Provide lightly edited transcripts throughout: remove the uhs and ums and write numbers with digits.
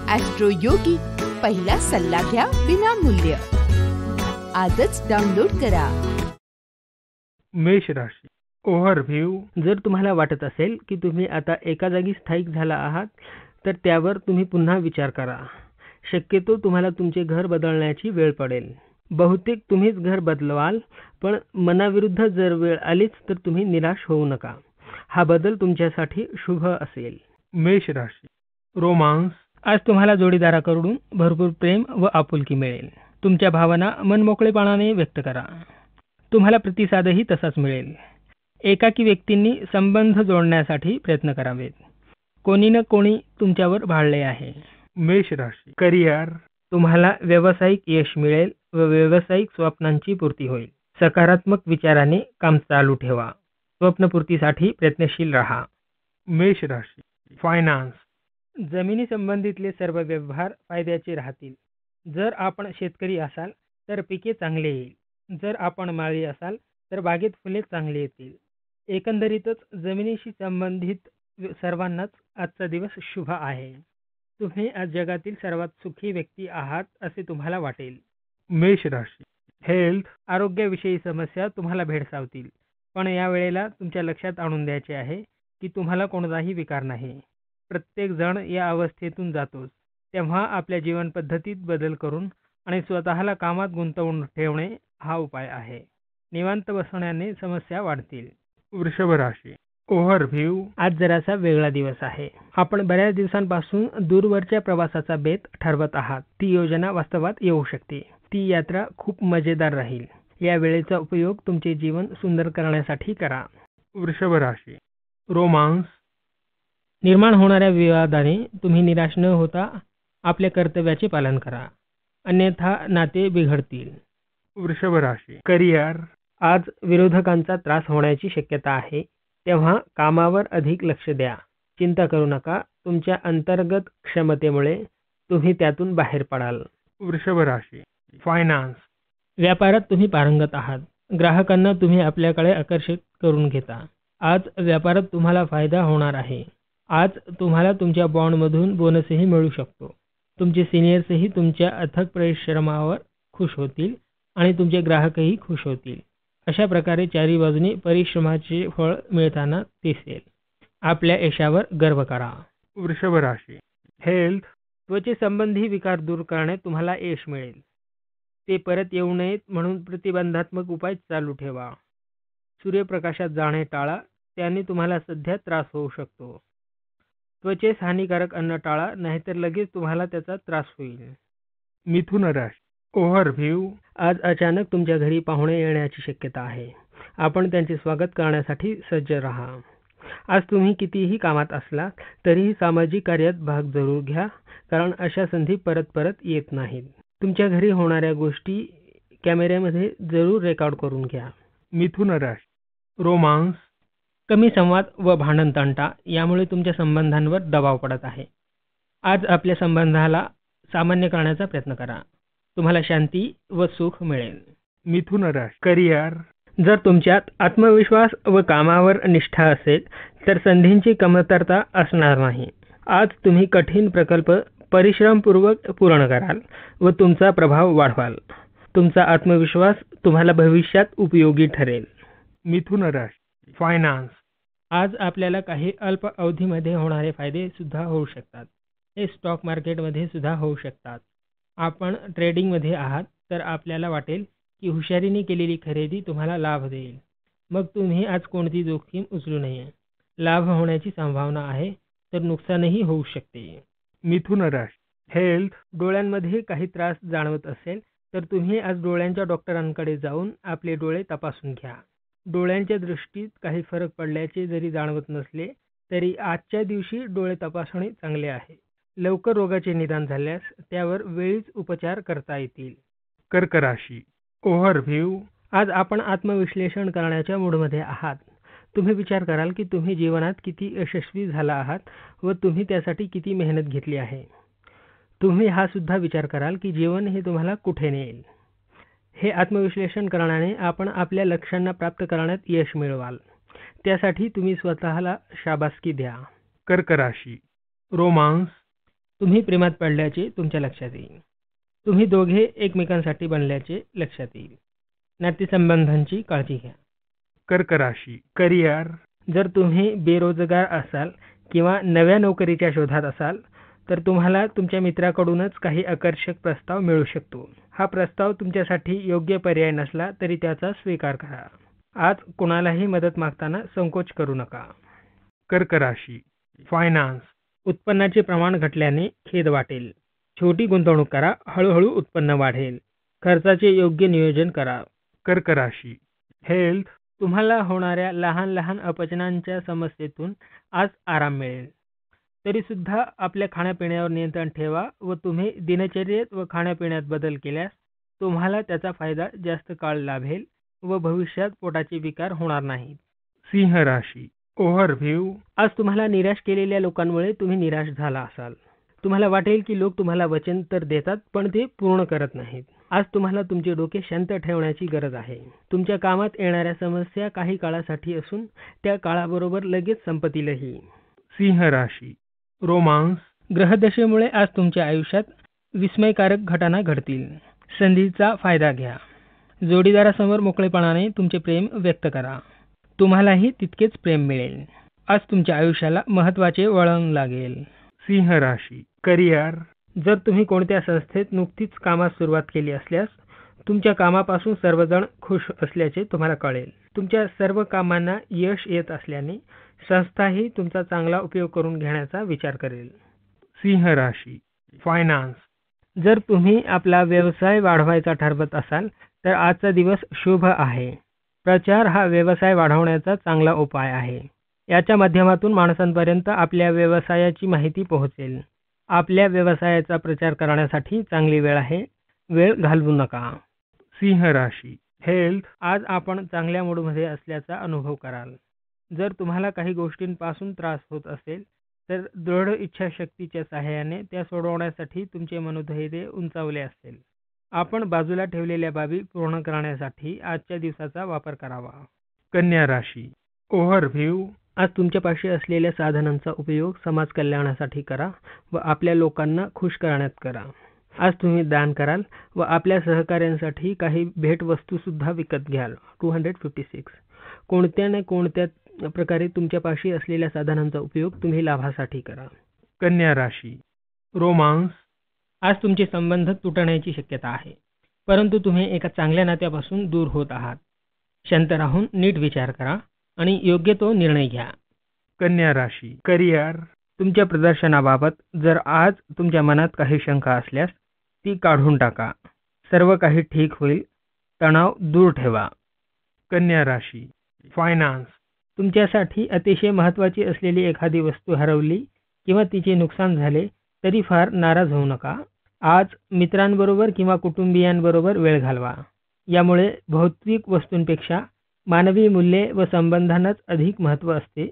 Austro योगी, पहिला सल्ला घ्या विनामूल्य. आजच डाउनलोड करा. मेष राशी. ओव्हरव्ह्यू. जर तुम्हाला वाटत असेल की तुम्ही आता एका जागी स्थायिक झाला आहात तर त्यावर तुम्ही पुन्हा विचार करा. शक्यतो तुम्हाला तुमचे घर बदलण्याची वेळ पडेल. बहुतेक तुम्हीच घर बदलवाल, पण मनाविरुद्ध जर वेळ आलीच तर तुम्ही निराश होऊ नका. हा बदल तुमच्यासाठी शुभ असेल. मेष राशी. रोमांस. आज तुम्हाला जोडीदाराकडून भरपूर प्रेम व आपुलकी मिळेल. तुमच्या भावना मनमोकळेपणाने व्यक्त करा. तुम्हाला प्रतिसादही तसाच मिळेल. एकाकी व्यक्तींनी संबंध जोडण्यासाठी प्रयत्न करावेत. कोणी ना कोणी तुमच्यावर भाळले आहे. मेष राशी. करिअर. तुम्हाला व्यावसायिक यश मिळेल व व्यावसायिक स्वप्नांची पूर्ती होईल. सकारात्मक विचाराने काम चालू ठेवा. स्वप्नपूर्तीसाठी प्रयत्नशील राहा. मेष राशी. फायनान्स. जमिनी संबंधितले सर्व व्यवहार फायद्याचे राहतील. जर आपण शेतकरी असाल तर पिके चांगले येईल. जर आपण माळी असाल तर बागेत फुले चांगली येतील. एकंदरीतच जमिनीशी संबंधित सर्वांनाच आजचा दिवस शुभ आहे. तुम्ही आज जगातील सर्वात सुखी व्यक्ती आहात असे तुम्हाला वाटेल. मेष राशी. हेल्थ. आरोग्याविषयी समस्या तुम्हाला भेडसावतील, पण या वेळेला तुमच्या लक्षात आणून द्यायचे आहे की तुम्हाला कोणताही विकार नाही. प्रत्येक जण या अवस्थेतून जातोच. तेव्हा आपल्या जीवन पद्धतीत बदल करून आणि स्वतःला कामात गुंतवून ठेवणे हा उपाय आहे. निवांत बसण्याने समस्या वाढतील. वृषभ राशी. ओव्हरव्ह्यू. आज जरासा वेगळा दिवस आहे. आपण बऱ्याच दिवसांपासून दूरवरच्या प्रवासाचा बेत ठरवत आहात. ती योजना वास्तवात येऊ शकते. ती यात्रा खूप मजेदार राहील. या वेळेचा उपयोग तुमचे जीवन सुंदर करण्यासाठी करा. वृषभ राशी. रोमांस. निर्माण होणाऱ्या विवादाने तुम्ही निराश न होता आपल्या कर्तव्याचे पालन करा, अन्यथा नाते बिघडतील. वृषभ राशी. करिअर. आज विरोधकांचा त्रास होण्याची शक्यता आहे, तेव्हा कामावर अधिक लक्ष द्या. चिंता करू नका. तुमच्या अंतर्गत क्षमतेमुळे तुम्ही त्यातून बाहेर पडाल. वृषभ राशी. फायनान्स. व्यापारात तुम्ही पारंगत आहात. ग्राहकांना तुम्ही आपल्याकडे आकर्षित करून घेता. आज व्यापारात तुम्हाला फायदा होणार आहे. आज तुम्हाला तुमच्या बॉन्डमधून बोनसही मिळू शकतो. तुमचे सिनियर्सही तुमच्या अथक परिश्रमावर खुश होतील आणि तुमचे ग्राहकही खुश होतील. अशा प्रकारे चारी बाजूने परिश्रमाचे फळ मिळताना दिसेल. आपल्या यशावर गर्व करा. वृषभ राशी. हेल्थ. त्वचेसंबंधी विकार दूर करण्यात तुम्हाला यश मिळेल. ते परत येऊ नयेत म्हणून प्रतिबंधात्मक उपाय चालू ठेवा. सूर्यप्रकाशात जाणे टाळा, त्याने तुम्हाला सध्या त्रास होऊ शकतो. त्वचेस हानिकारक अन्न टाळा, नाहीतर लगेच तुम्हाला त्याचा त्रास होईल. मिथुन राशी. ओव्हरव्ह्यू. आज अचानक तुमच्या घरी पाहुणे येण्याची शक्यता आहे. आपण त्यांचे स्वागत करण्यासाठी सज्ज राहा. आज तुम्ही कितीही कामात असला तरीही सामाजिक कार्यात भाग जरूर घ्या, कारण अशा संधी परत परत येत नाहीत. तुमच्या घरी होणाऱ्या गोष्टी कॅमेऱ्यामध्ये जरूर रेकॉर्ड करून घ्या. मिथुन राशी. रोमांस. कमी संवाद व भांडण तंटा यामुळे तुमच्या संबंधांवर दबाव पडत आहे. आज आपल्या संबंधाला सामान्य करण्याचा प्रयत्न करा. तुम्हाला शांती व सुख मिळेल. मिथुन राशी. करिअर. जर तुमच्यात आत्मविश्वास व कामावर निष्ठा असेल तर संधींची कमतरता असणार नाही. आज तुम्ही कठीण प्रकल्प परिश्रमपूर्वक पूर्ण कराल व तुमचा प्रभाव वाढवाल. तुमचा आत्मविश्वास तुम्हाला भविष्यात उपयोगी ठरेल. मिथुन राशी. फायनान्स. आज आपल्याला काही अल्प अवधीमध्ये होणारे फायदे सुद्धा होऊ शकतात. हे स्टॉक मार्केटमध्ये सुद्धा होऊ शकतात. आपण ट्रेडिंगमध्ये आहात तर आपल्याला वाटेल की हुशारीने केलेली खरेदी तुम्हाला लाभ देईल. मग तुम्ही आज कोणती जोखीम उचलू नये. लाभ होण्याची संभावना आहे तर नुकसानही होऊ शकते. मिथुन राशी. हेल्थ. डोळ्यांमध्ये काही त्रास जाणवत असेल तर तुम्ही आज डोळ्यांच्या डॉक्टरांकडे जाऊन आपले डोळे तपासून घ्या. डोळ्यांच्या दृष्टीत काही फरक पडल्याचे जरी जाणवत नसले तरी आजच्या दिवशी डोळे तपासणे चांगले आहे. लवकर रोगाचे निदान झाल्यास त्यावर वेळीच उपचार करता येतील. कर्क राशी. ओव्हरव्ह्यू. आज आपण आत्मविश्लेषण करण्याच्या मूडमध्ये आहात. तुम्ही विचार कराल की तुम्ही जीवनात किती यशस्वी झाला आहात व तुम्ही त्यासाठी किती मेहनत घेतली आहे. तुम्ही हा सुद्धा विचार कराल की जीवन हे तुम्हाला कुठे नेईल. हे आत्मविश्लेषण करण्याने आपण आपल्या लक्ष्यांना प्राप्त करण्यात यश मिळवाल. त्यासाठी तुम्ही स्वतःला शाबासकी द्या. कर्क राशी. रोमांस. तुम्ही प्रेमात पडल्याचे तुमच्या लक्षात येईल. तुम्ही दोघे एकमेकांसाठी बनल्याचे लक्षात येईल. नातेसंबंधांची काळजी घ्या. कर्क राशी करिअर जर तुम्ही बेरोजगार असाल किंवा नव्या नोकरीच्या शोधात असाल तर तुम्हाला तुमच्या मित्राकडूनच काही आकर्षक प्रस्ताव मिळू शकतो. हा प्रस्ताव तुमच्यासाठी योग्य पर्याय नसला तरी त्याचा स्वीकार करा. आज कुणालाही मदत मागताना संकोच करू नका. कर्क राशी फायनान्स उत्पन्नाचे प्रमाण घटल्याने खेद वाटेल. छोटी गुंतवणूक करा, हळूहळू उत्पन्न वाढेल. खर्चाचे योग्य नियोजन करा. कर्क राशी हेल्थ तुम्हाला होणाऱ्या लहान लहान अपचनांच्या समस्येतून आज आराम मिळेल. तरी सुद्धा आपल्या खाण्यापिण्यावर नियंत्रण ठेवा व तुम्ही दिनचर्येत व खाण्यापिण्यात बदल केल्यास तुम्हाला त्याचा फायदा जास्त काळ लाभेल व भविष्यात पोटाचे विकार होणार नाहीत. सिंह राशी ओव्हरव्ह्यू आज तुम्हाला निराश केलेल्या लोकांमुळे तुम्ही निराश झाला असाल. तुम्हाला वाटेल की लोक तुम्हाला वचन तर देतात पण ते पूर्ण करत नाहीत. आज तुम्हाला तुमचे डोके शांत ठेवण्याची गरज आहे. तुमच्या कामात येणाऱ्या समस्या काही काळासाठी असून त्या काळाबरोबर लगेच संपतीलही. सिंह राशी रोमांस ग्रहदशेमुळे आज तुमच्या आयुष्यात विस्मयकारक घटना घडतील. संधीचा फायदा घ्या. जोडीदारासमोर मोकळेपणाने तुमचे प्रेम व्यक्त करा. तुम्हालाही तितकेच प्रेम मिळेल. आज तुमच्या आयुष्याला महत्त्वाचे वळण लागेल. सिंह राशी करिअर जर तुम्ही कोणत्या संस्थेत नुकतीच कामास सुरुवात केली असल्यास तुमच्या कामापासून सर्वजण खुश असल्याचे तुम्हाला कळेल. तुमच्या सर्व कामांना यश येत असल्याने संस्थाही तुमचा चांगला उपयोग करून घेण्याचा विचार करेल. सिंह राशी फायनान्स जर तुम्ही आपला व्यवसाय वाढवायचा ठरवत असाल तर आजचा दिवस शुभ आहे. प्रचार हा व्यवसाय वाढवण्याचा चांगला उपाय आहे. याच्या माध्यमातून माणसांपर्यंत आपल्या व्यवसायाची माहिती पोहोचेल. आपल्या व्यवसायाचा प्रचार करण्यासाठी चांगली वेळ आहे. वेळ घालवू नका. सिंह राशी हेल्थ आज आपण चांगल्या मूडमध्ये असल्याचा अनुभव कराल. जर तुम्हाला काही गोष्टींपासून त्रास होत असेल तर दृढ इच्छाशक्तीच्या सहाय्याने त्या सोडवण्यासाठी तुमचे मनोधैर्य उंचावले असेल. आपण बाजूला ठेवलेल्या बाबी पूर्ण करण्यासाठी आजच्या दिवसाचा वापर करावा. कन्या राशी ओव्हरव्ह्यू आज तुमच्यापाशी असलेल्या साधनांचा उपयोग समाज कल्याणासाठी करा व आपल्या लोकांना खुश करण्यात करा. आज तुम्ही दान कराल व आपल्या सहकाऱ्यांसाठी काही भेटवस्तू सुद्धा विकत घ्याल. 256 कोणत्या ना कोणत्या प्रकारे तुमच्यापाशी असलेल्या साधनांचा उपयोग तुम्ही लाभासाठी करा. कन्या राशी रोमांस आज तुमचे संबंध तुटण्याची शक्यता आहे परंतु तुम्ही एका चांगल्या नात्यापासून दूर होत आहात. शांत राहून नीट विचार करा आणि योग्य तो निर्णय घ्या. कन्या राशी करिअर तुमच्या प्रदर्शनाबाबत जर आज तुमच्या मनात काही शंका असल्यास ती काढून टाका. सर्व काही ठीक होईल. तणाव दूर ठेवा. कन्या राशी फायनान्स तुमच्यासाठी अतिशय महत्त्वाची असलेली एखादी वस्तू हरवली किंवा तिचे नुकसान झाले तरी फार नाराज होऊ नका. आज मित्रांबरोबर किंवा कुटुंबियांबरोबर वेळ घालवा. यामुळे भौतिक वस्तूंपेक्षा मानवी मूल्ये व संबंधांनाच अधिक महत्त्व असते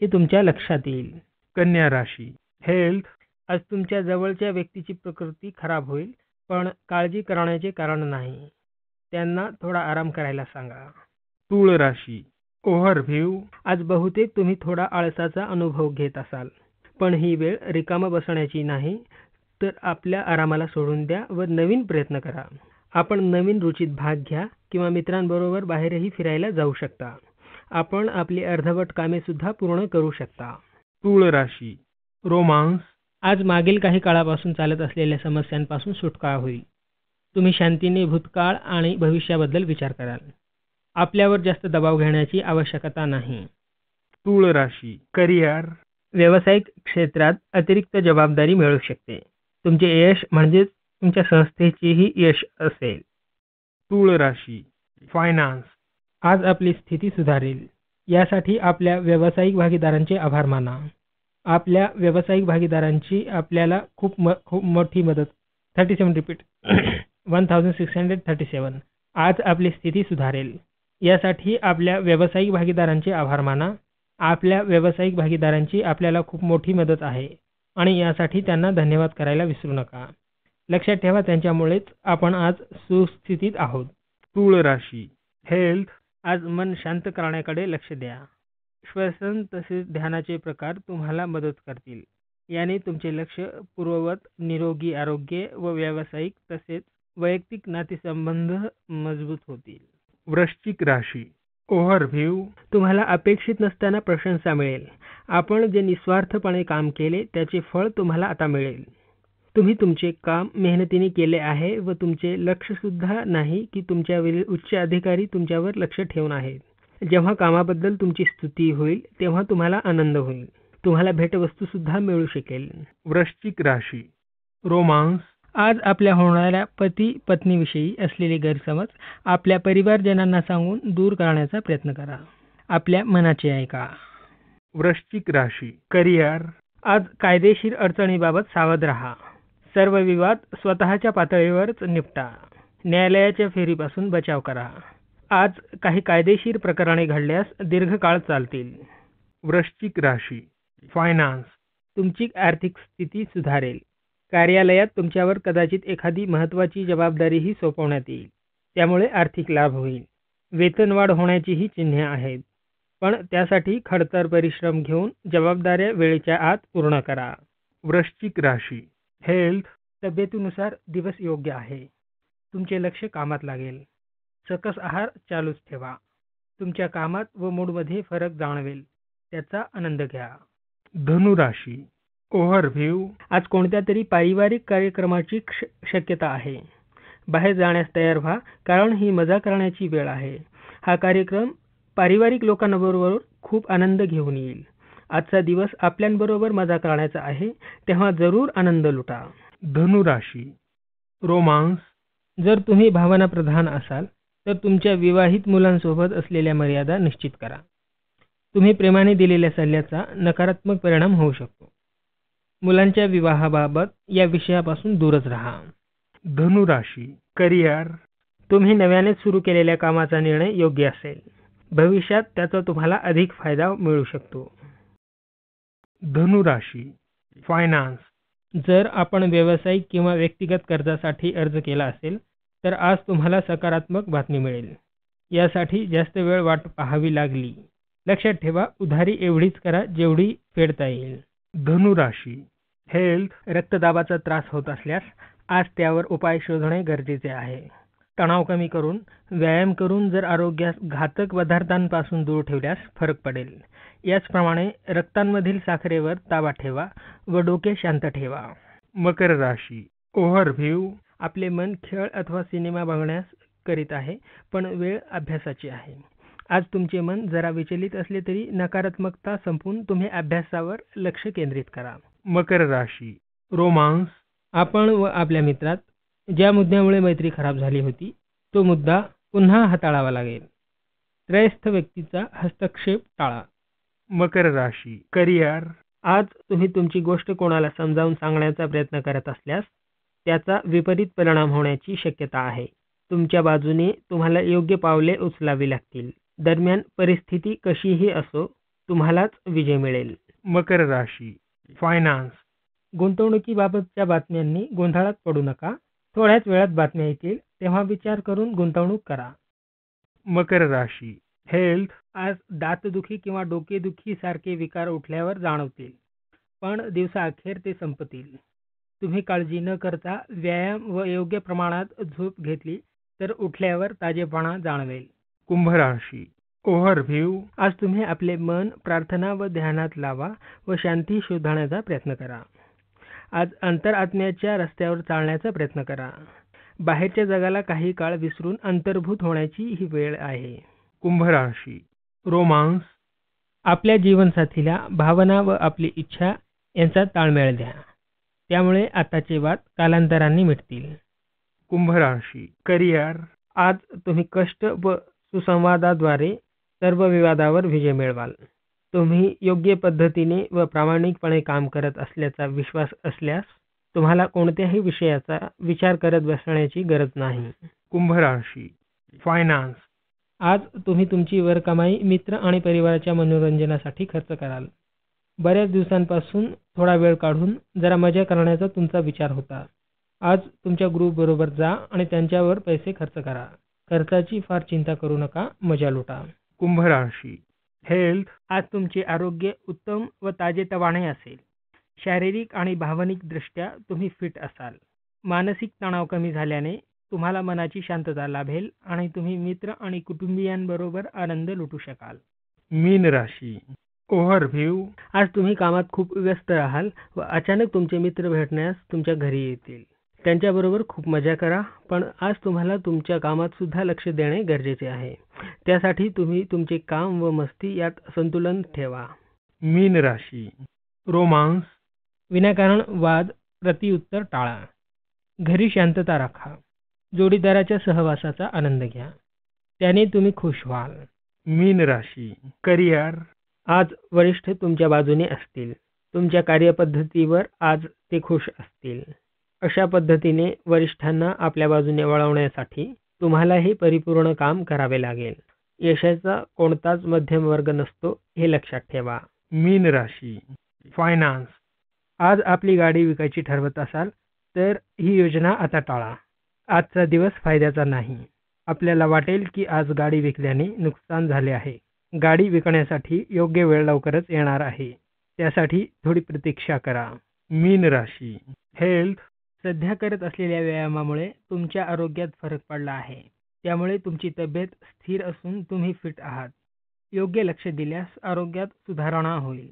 हे तुमच्या लक्षात येईल. कन्या राशी हेल्थ आज तुमच्या जवळच्या व्यक्तीची प्रकृती खराब होईल पण काळजी करण्याचे कारण नाही. त्यांना थोडा आराम करायला सांगा. तूळ राशी ओव्हरव्ह्यू आज बहुतेक तुम्ही थोडा आळसाचा अनुभव घेत असाल पण ही वेळ रिकामा बसण्याची नाही तर आपल्या आरामाला सोडून द्या व नवीन प्रयत्न करा. आपण नवीन रुचीत भाग घ्या किंवा मित्रांबरोबर बाहेरही फिरायला जाऊ शकता. आपण आपली अर्धवट कामे सुद्धा पूर्ण करू शकता. तूळ राशी रोमांस आज मागील काही काळापासून चालत असलेल्या समस्यांपासून सुटका होईल. तुम्ही शांतीने भूतकाळ आणि भविष्याबद्दल विचार कराल. आपल्यावर जास्त दबाव घेण्याची आवश्यकता नाही. तूळ राशी करिअर व्यावसायिक क्षेत्रात अतिरिक्त जबाबदारी मिळू शकते. तुमचे यश म्हणजेच तुमच्या संस्थेचेही यश असेल. तूळ राशी फायनान्स आज आपली स्थिती सुधारेल. यासाठी आपल्या व्यावसायिक भागीदारांचे आभार माना. आपल्या व्यावसायिक भागीदारांची आपल्याला खूप मोठी मदत 37 रिपीट 1637 आज आपली स्थिती सुधारेल. यासाठी आपल्या व्यावसायिक भागीदारांचे आभार माना. आपल्या व्यावसायिक भागीदारांची आपल्याला खूप मोठी मदत आहे आणि यासाठी त्यांना धन्यवाद करायला विसरू नका. लक्षात ठेवा त्यांच्यामुळेच आपण आज सुस्थितीत आहोत. तूळ राशी हेल्थ आज मन शांत करण्याकडे लक्ष द्या. श्वसन तसेच ध्यानाचे प्रकार तुम्हाला मदत करतील. याने तुमचे लक्ष पूर्ववत निरोगी आरोग्य व व्यावसायिक तसेच वैयक्तिक नातेसंबंध मजबूत होतील. वृश्चिक राशी ओव्हरव्ह्यू. तुम्हाला अपेक्षित नसताना प्रशंसा मिळेल. आपण जे निस्वार्थपणे काम केले त्याचे फळ तुम्हाला आता मिळेल. तुम्ही तुमचे काम मेहनतीने केले आहे व तुमचे लक्ष सुद्धा नाही की तुमच्यावरील उच्च अधिकारी तुमच्यावर लक्ष ठेवून आहेत. जेव्हा कामाबद्दल तुमची स्तुती होईल तेव्हा तुम्हाला आनंद होईल. तुम्हाला भेटवस्तू सुद्धा मिळू शकेल. वृश्चिक राशी रोमांस. आज आपल्या होणाऱ्या पती पत्नीविषयी असलेले गैरसमज आपल्या परिवारजनांना सांगून दूर करण्याचा प्रयत्न करा. आपल्या मनाचे ऐका. वृश्चिक राशी करिअर. आज कायदेशीर अडचणीबाबत सावध राहा. सर्व विवाद स्वतःच्या पातळीवरच निपटा. न्यायालयाच्या फेरीपासून बचाव करा. आज काही कायदेशीर प्रकरणे घडल्यास दीर्घकाळ चालतील. वृश्चिक राशी फायनान्स. तुमची आर्थिक स्थिती सुधारेल. कार्यालयात तुमच्यावर कदाचित एखादी महत्त्वाची जबाबदारीही सोपवण्यात येईल. त्यामुळे आर्थिक लाभ होईल. वेतनवाढ होण्याचीही चिन्हे आहेत. पण त्यासाठी खडतर परिश्रम घेऊन जबाबदाऱ्या वेळेच्या आत पूर्ण करा. वृश्चिक राशी हेल्थ. तब्येतीनुसार दिवस योग्य आहे. तुमचे लक्ष कामात लागेल. सकस आहार चालूच ठेवा. तुमच्या कामात व मूडमध्ये फरक जाणवेल. त्याचा आनंद घ्या. धनुराशी ओव्हरव्ह्यू. आज कोणत्या तरी पारिवारिक कार्यक्रमाची शक्यता आहे. बाहेर जाण्यास तयार व्हा कारण ही मजा करण्याची वेळ आहे. हा कार्यक्रम पारिवारिक लोकांबरोबर खूप आनंद घेऊन येईल. आजचा दिवस आपल्यांबरोबर मजा करण्याचा आहे तेव्हा जरूर आनंद लुटा. धनुराशी रोमांस. जर तुम्ही भावनाप्रधान असाल तर तुमच्या विवाहित मुलांसोबत असलेल्या मर्यादा निश्चित करा. तुम्ही प्रेमाने दिलेल्या सल्ल्याचा नकारात्मक परिणाम होऊ शकतो. मुलांच्या विवाहाबाबत या विषयापासून दूरच राहा. धनुराशी करिअर. तुम्ही नव्याने सुरू केलेल्या कामाचा निर्णय योग्य असेल. भविष्यात त्याचा तुम्हाला अधिक फायदा मिळू शकतो. धनुराशी फायनान्स. जर आपण व्यावसायिक किंवा व्यक्तिगत कर्जासाठी अर्ज केला असेल तर आज तुम्हाला सकारात्मक बातमी मिळेल. यासाठी जास्त वेळ वाट पाहावी लागली. लक्षात ठेवा, उधारी एवढीच करा जेवढी फेडता येईल. धनुराशी हेल्थ. रक्तदाबाचा त्रास होत असल्यास आज त्यावर उपाय शोधणे गरजेचे आहे. तणाव कमी करून व्यायाम करून जर आरोग्यास घातक पदार्थांपासून दूर ठेवल्यास फरक पडेल. याचप्रमाणे रक्तांमधील साखरेवर ताबा ठेवा व डोके शांत ठेवा. मकर राशी ओव्हरव्ह्यू. आपले मन खेळ अथवा सिनेमा बघण्यास करीत आहे पण वेळ अभ्यासाची आहे. आज तुमचे मन जरा विचलित असले तरी नकारात्मकता संपवून तुम्ही अभ्यासावर लक्ष केंद्रित करा. मकर राशी रोमांस. आपण व आपल्या मित्रात ज्या मुद्द्यामुळे मैत्री खराब झाली होती तो मुद्दा पुन्हा हाताळावा लागेल. त्रयस्थ व्यक्तीचा हस्तक्षेप टाळा. मकर राशी करिअर. आज तुम्ही तुमची गोष्ट कोणाला समजावून सांगण्याचा प्रयत्न करत असल्यास त्याचा विपरीत परिणाम होण्याची शक्यता आहे. तुमच्या बाजूने तुम्हाला योग्य पावले उचलावी लागतील. दरम्यान परिस्थिती कशीही असो तुम्हालाच विजय मिळेल. मकर राशी फायनान्स. गुंतवणुकीबाबतच्या बातम्यांनी गोंधळात पडू नका. थोड्याच वेळात बातम्या येतील तेव्हा विचार करून गुंतवणूक करा. मकर राशी हेल्थ. आज दातदुखी किंवा डोकेदुखी सारखे विकार उठल्यावर जाणवतील पण दिवसाअखेर ते संपतील. तुम्ही काळजी न करता व्यायाम व योग्य प्रमाणात झोप घेतली तर उठल्यावर ताजेपणा जाणवेल. कुंभ राशी ओव्हरव्ह्यू. आज तुम्ही आपले मन प्रार्थना व ध्यानात लावा व शांती शोधण्याचा प्रयत्न करा. आज अंतरात्म्याच्या रस्त्यावर चालण्याचा प्रयत्न करा. बाहेरच्या जगाला काही काळ विसरून अंतर्भूत होण्याची ही वेळ आहे. कुंभ राशी रोमांस. आपल्या जीवनसाथीला भावना व आपली इच्छा यांचा ताळमेळ द्या. त्यामुळे आताचे वाद कालांतराने मिटतील. कुंभ राशी करिअर. आज तुम्ही कष्ट व सुसंवादाद्वारे सर्व विवादावर विजय मिळवाल. तुम्ही योग्य पद्धतीने व प्रामाणिकपणे काम करत असल्याचा विश्वास असल्यास तुम्हाला कोणत्याही विषयाचा विचार करत बसण्याची गरज नाही. कुंभ राशी फायनान्स. आज तुम्ही तुमची वरकमाई मित्र आणि परिवाराच्या मनोरंजनासाठी खर्च कराल. बऱ्याच दिवसांपासून थोडा वेळ काढून जरा मजा करण्याचा तुमचा विचार होता. आज तुमच्या ग्रुपबरोबर जा आणि त्यांच्यावर पैसे खर्च करा. खर्चाची फार चिंता करू नका, मजा लुटा. कुंभ राशी हेल्थ. आज तुमचे आरोग्य उत्तम व ताजेतवाने असेल. शारीरिक आणि भावनिक दृष्ट्या तुम्ही फिट असाल. मानसिक तणाव कमी झाल्याने तुम्हाला मनाची शांतता लाभेल आणि तुम्ही मित्र आणि कुटुंबियांबरोबर आनंद लुटू शकाल. मीन राशी ओव्हरव्ह्यू. आज तुम्ही कामात खूप व्यस्त राहाल व अचानक तुमचे मित्र भेटण्यास तुमच्या घरी येतील. त्यांच्याबरोबर खूप मजा करा, पण आज तुम्हाला तुमच्या कामात सुद्धा लक्ष देणे गरजेचे आहे. त्यासाठी तुम्ही तुमचे काम व मस्ती यात संतुलन ठेवा. मीन राशी रोमांस. विनाकारण वाद प्रतिउत्तर टाळा. घरी शांतता राखा. जोडीदाराच्या सहवासाचा आनंद घ्या. त्याने तुम्ही खुश व्हाल. मीन राशी करिअर. आज वरिष्ठ तुमच्या बाजूने असतील. तुमच्या कार्यपद्धतीवर आज ते खुश असतील. अशा पद्धतीने वरिष्ठांना आपल्या बाजूने वळवण्यासाठी तुम्हालाही परिपूर्ण काम करावे लागेल. यशाचा कोणताच मध्यम वर्ग नसतो हे लक्षात ठेवा. मीन राशी फायनान्स. आज आपली गाडी विकायची ठरवत असाल तर ही योजना आता टाळा. आजचा दिवस फायद्याचा नाही. आपल्याला वाटेल की आज गाडी विकल्याने नुकसान झाले आहे. गाडी विकण्यासाठी योग्य वेळ लवकरच येणार आहे. त्यासाठी थोडी प्रतीक्षा करा. मीन राशी हेल्थ. सध्या करत असलेल्या व्यायामामुळे तुमच्या आरोग्यात फरक पडला आहे. त्यामुळे तुमची तब्येत स्थिर असून तुम्ही फिट आहात. योग्य लक्ष दिल्यास आरोग्यात सुधारणा होईल.